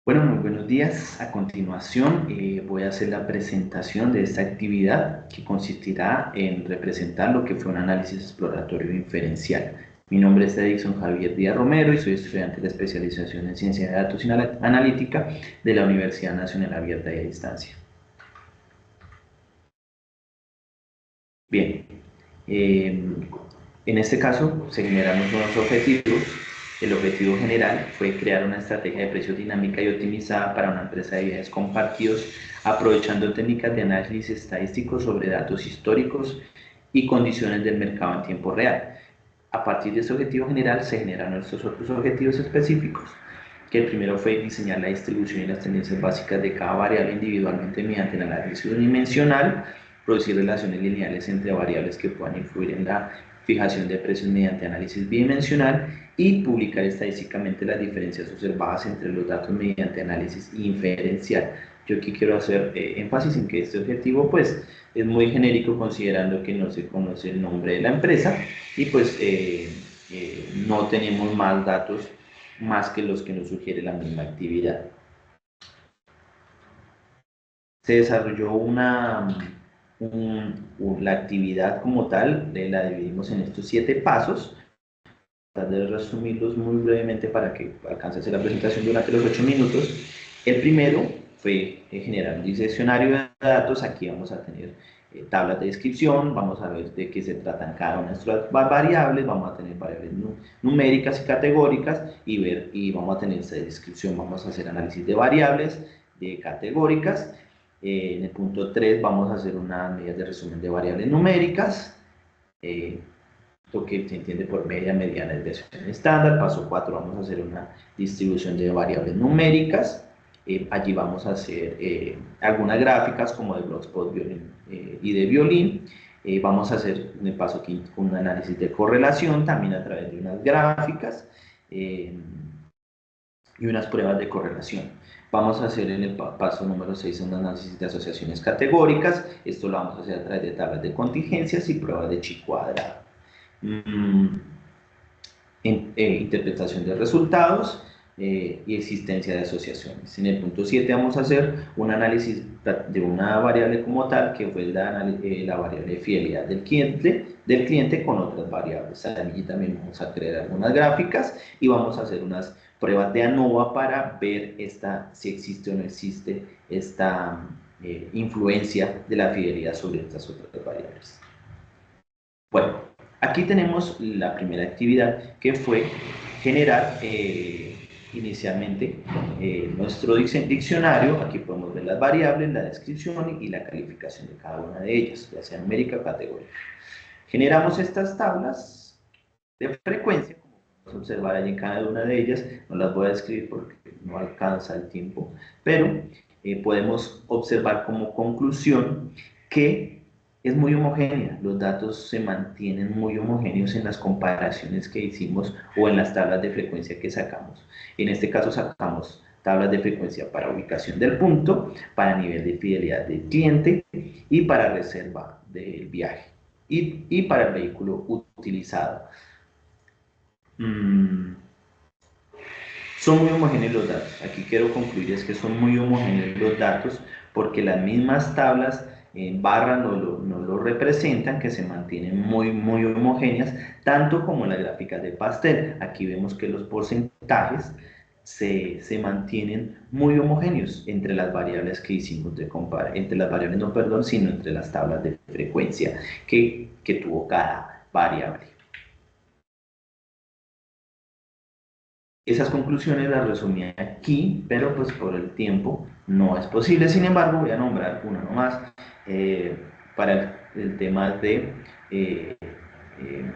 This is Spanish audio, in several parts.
Bueno, muy buenos días. A continuación voy a hacer la presentación de esta actividad que consistirá en representar lo que fue un análisis exploratorio inferencial. Mi nombre es Edison Javier Díaz Romero y soy estudiante de especialización en Ciencia de Datos y Analítica de la Universidad Nacional Abierta y a Distancia. Bien, en este caso se generaron unos objetivos. El objetivo general fue crear una estrategia de precios dinámica y optimizada para una empresa de viajes compartidos, aprovechando técnicas de análisis estadístico sobre datos históricos y condiciones del mercado en tiempo real. A partir de este objetivo general se generaron estos otros objetivos específicos, que el primero fue diseñar la distribución y las tendencias básicas de cada variable individualmente mediante el análisis unidimensional, producir relaciones lineales entre variables que puedan influir en la fijación de precios mediante análisis bidimensional y publicar estadísticamente las diferencias observadas entre los datos mediante análisis inferencial. Yo aquí quiero hacer énfasis en que este objetivo pues es muy genérico considerando que no se conoce el nombre de la empresa y pues no tenemos más datos más que los que nos sugiere la misma actividad. Se desarrolló la actividad como tal, la dividimos en estos 7 pasos. Tratar de resumirlos muy brevemente para que alcance a hacer la presentación durante los 8 minutos. El primero fue generar un diccionario de datos. Aquí vamos a tener tablas de descripción, vamos a ver de qué se tratan cada una de nuestras variables, vamos a tener variables numéricas y categóricas y vamos a tener esta descripción, vamos a hacer análisis de variables, de categóricas. En el punto 3 vamos a hacer unas medidas de resumen de variables numéricas, lo que se entiende por media, mediana, desviación estándar. Paso 4 vamos a hacer una distribución de variables numéricas. Allí vamos a hacer algunas gráficas como de Blogspot y de Violín. Vamos a hacer en el paso 5 un análisis de correlación también a través de unas gráficas y unas pruebas de correlación. Vamos a hacer en el paso número 6 un análisis de asociaciones categóricas. Esto lo vamos a hacer a través de tablas de contingencias y pruebas de chi cuadrado. Interpretación de resultados y existencia de asociaciones. En el punto 7 vamos a hacer un análisis de una variable como tal, que fue la variable de fidelidad del cliente con otras variables. Allí también vamos a crear algunas gráficas y vamos a hacer unas pruebas de ANOVA para ver si existe o no existe esta influencia de la fidelidad sobre estas otras variables. Bueno, aquí tenemos la primera actividad, que fue generar inicialmente nuestro diccionario. Aquí podemos ver las variables, la descripción y la calificación de cada una de ellas, ya sea numérica o categórica. Generamos estas tablas de frecuencia, como podemos observar allí en cada una de ellas. No las voy a escribir porque no alcanza el tiempo, pero podemos observar como conclusión que es muy homogénea. Los datos se mantienen muy homogéneos en las comparaciones que hicimos o en las tablas de frecuencia que sacamos. En este caso sacamos tablas de frecuencia para ubicación del punto, para nivel de fidelidad del cliente y para reserva del viaje y para el vehículo utilizado. Son muy homogéneos los datos. Aquí quiero concluir es que son muy homogéneos los datos porque las mismas tablas en barra no lo representan, que se mantienen muy homogéneas, tanto como las gráficas de pastel. Aquí vemos que los porcentajes se mantienen muy homogéneos entre las variables que hicimos de comparar, entre las variables, no, perdón, sino entre las tablas de frecuencia que tuvo cada variable. Esas conclusiones las resumí aquí, pero pues por el tiempo no es posible. Sin embargo, voy a nombrar una nomás para el tema de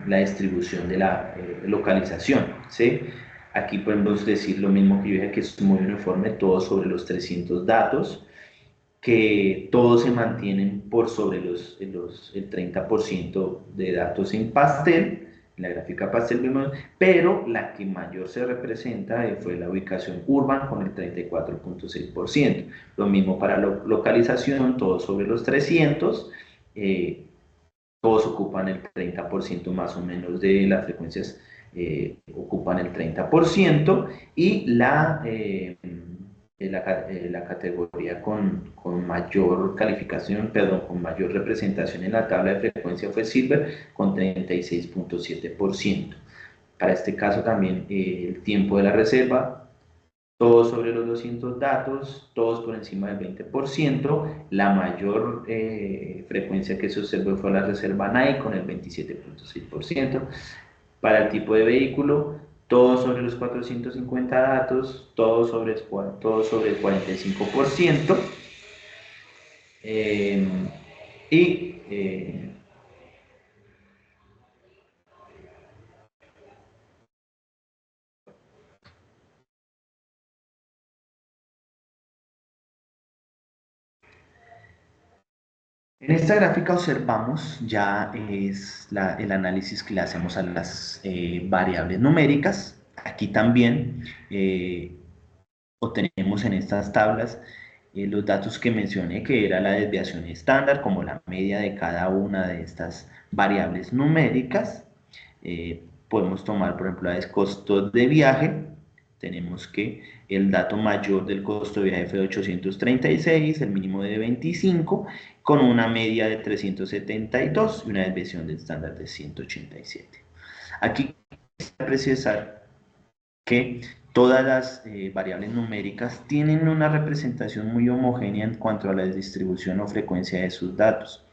la distribución de la localización, ¿sí? Aquí podemos decir lo mismo que yo dije, que es muy uniforme, todo sobre los 300 datos, que todos se mantienen por sobre el 30% de datos en pastel. En la gráfica pastel vemos, pero la que mayor se representa fue la ubicación urban con el 34.6%. Lo mismo para la localización, todos sobre los 300, todos ocupan el 30% más o menos de las frecuencias, ocupan el 30%, y la categoría con mayor calificación, perdón, con mayor representación en la tabla de frecuencia fue Silver con 36.7%. Para este caso también el tiempo de la reserva, todos sobre los 200 datos, todos por encima del 20%. La mayor frecuencia que se observó fue la reserva NAI con el 27.6%. Para el tipo de vehículo, todos sobre los 450 datos, todos sobre el 45%. Eh, y en esta gráfica observamos ya el análisis que le hacemos a las variables numéricas. Aquí también obtenemos en estas tablas los datos que mencioné, que era la desviación estándar, como la media de cada una de estas variables numéricas. Podemos tomar, por ejemplo, los costos de viaje. Tenemos que el dato mayor del costo de viaje fue de 836, el mínimo de 25, con una media de 372 y una desviación de estándar de 187. Aquí hay que precisar que todas las variables numéricas tienen una representación muy homogénea en cuanto a la distribución o frecuencia de sus datos.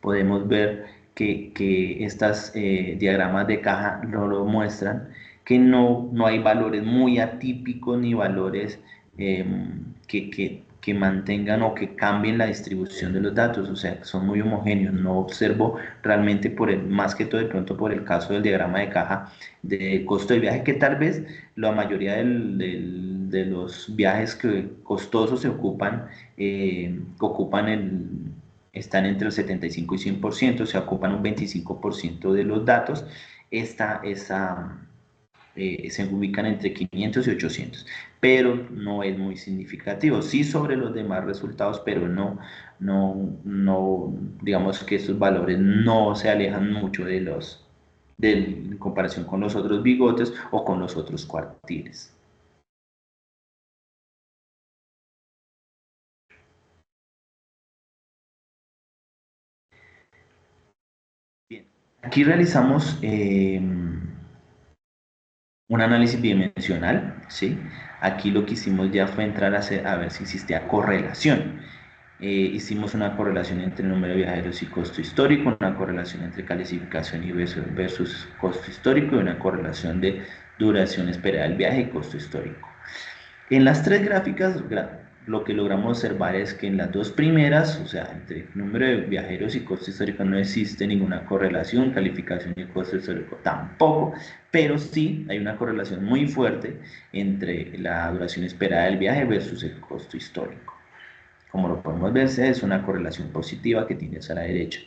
Podemos ver que estas diagramas de caja lo muestran, que no hay valores muy atípicos ni valores que mantengan o que cambien la distribución de los datos, o sea, que son muy homogéneos. No observo realmente más que todo de pronto por el caso del diagrama de caja de costo de viaje, que tal vez la mayoría de los viajes costosos están entre el 75 y 100%, se ocupan un 25% de los datos. Se ubican entre 500 y 800, pero no es muy significativo. Sí sobre los demás resultados, pero no digamos que estos valores no se alejan mucho en comparación con los otros bigotes o con los otros cuartiles. Bien, aquí realizamos un análisis bidimensional, ¿sí? Aquí lo que hicimos ya fue entrar a ver si existía correlación. Hicimos una correlación entre el número de viajeros y costo histórico, una correlación entre calificación y versus costo histórico y una correlación de duración esperada del viaje y costo histórico. En las tres gráficas, lo que logramos observar es que en las dos primeras, o sea, entre el número de viajeros y costo histórico no existe ninguna correlación, calificación y costo histórico tampoco, pero sí hay una correlación muy fuerte entre la duración esperada del viaje versus el costo histórico. Como lo podemos ver, es una correlación positiva que tiende hacia la derecha.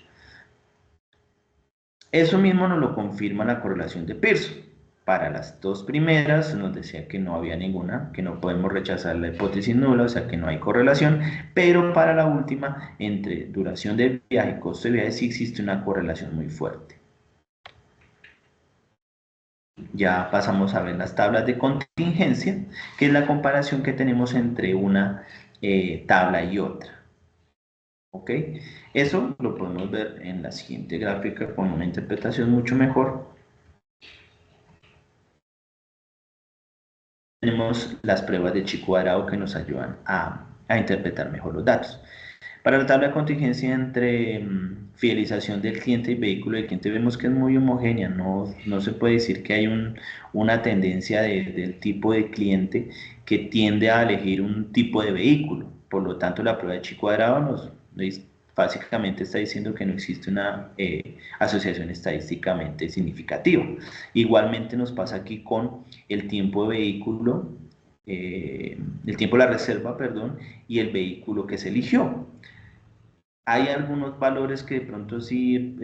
Eso mismo nos lo confirma la correlación de Pearson. Para las dos primeras nos decía que no había ninguna, que no podemos rechazar la hipótesis nula, o sea que no hay correlación, pero para la última, entre duración del viaje y costo de viaje, sí existe una correlación muy fuerte. Ya pasamos a ver las tablas de contingencia, que es la comparación que tenemos entre una tabla y otra. ¿Ok? Eso lo podemos ver en la siguiente gráfica con una interpretación mucho mejor. Tenemos las pruebas de chi cuadrado que nos ayudan a interpretar mejor los datos. Para la tabla de contingencia entre fidelización del cliente y vehículo del cliente vemos que es muy homogénea, no se puede decir que hay una tendencia del tipo de cliente que tiende a elegir un tipo de vehículo. Por lo tanto, la prueba de chi cuadrado básicamente está diciendo que no existe una asociación estadísticamente significativa. Igualmente nos pasa aquí con el tiempo de vehículo, el tiempo de la reserva, perdón, y el vehículo que se eligió. Hay algunos valores que de pronto sí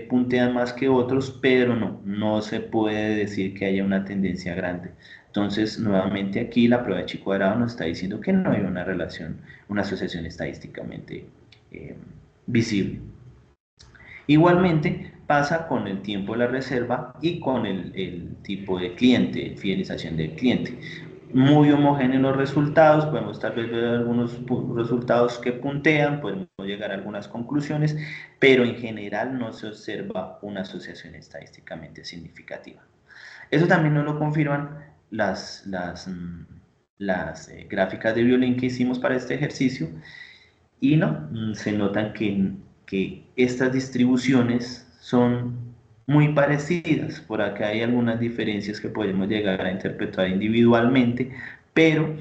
puntean más que otros, pero no se puede decir que haya una tendencia grande. Entonces, nuevamente aquí la prueba de chi cuadrado nos está diciendo que no hay una relación, una asociación estadísticamente visible. Igualmente pasa con el tiempo de la reserva y con el tipo de cliente, fidelización del cliente. muy homogéneos los resultados, podemos tal vez ver algunos resultados que puntean, podemos llegar a algunas conclusiones, pero en general no se observa una asociación estadísticamente significativa. Eso también nos lo confirman las gráficas de violín que hicimos para este ejercicio, y no, se notan que estas distribuciones son muy parecidas. Por acá hay algunas diferencias que podemos llegar a interpretar individualmente, pero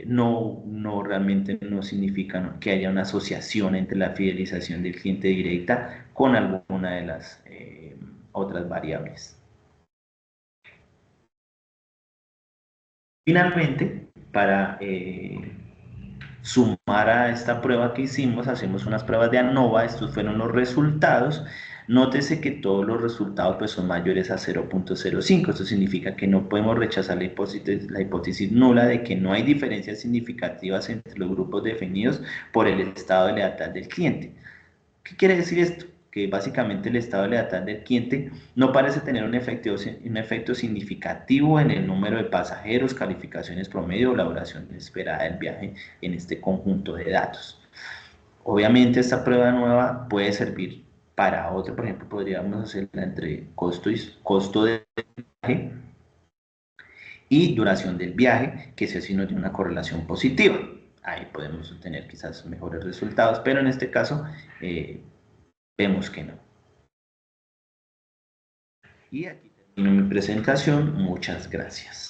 no realmente no significan que haya una asociación entre la fidelización del cliente directa con alguna de las otras variables. Finalmente, para sumar a esta prueba que hicimos, hacemos unas pruebas de ANOVA. Estos fueron los resultados. Nótese que todos los resultados pues, son mayores a 0.05. Esto significa que no podemos rechazar la hipótesis nula de que no hay diferencias significativas entre los grupos definidos por el estado de lealtad del cliente. ¿Qué quiere decir esto? Que básicamente el estado de lealtad del cliente no parece tener un efecto significativo en el número de pasajeros, calificaciones promedio o la duración esperada del viaje en este conjunto de datos. Obviamente esta prueba nueva puede servir para otro, por ejemplo, podríamos hacerla entre costo de viaje y duración del viaje, que si nos da una correlación positiva. Ahí podemos obtener quizás mejores resultados, pero en este caso vemos que no. Y aquí termino mi presentación. Muchas gracias.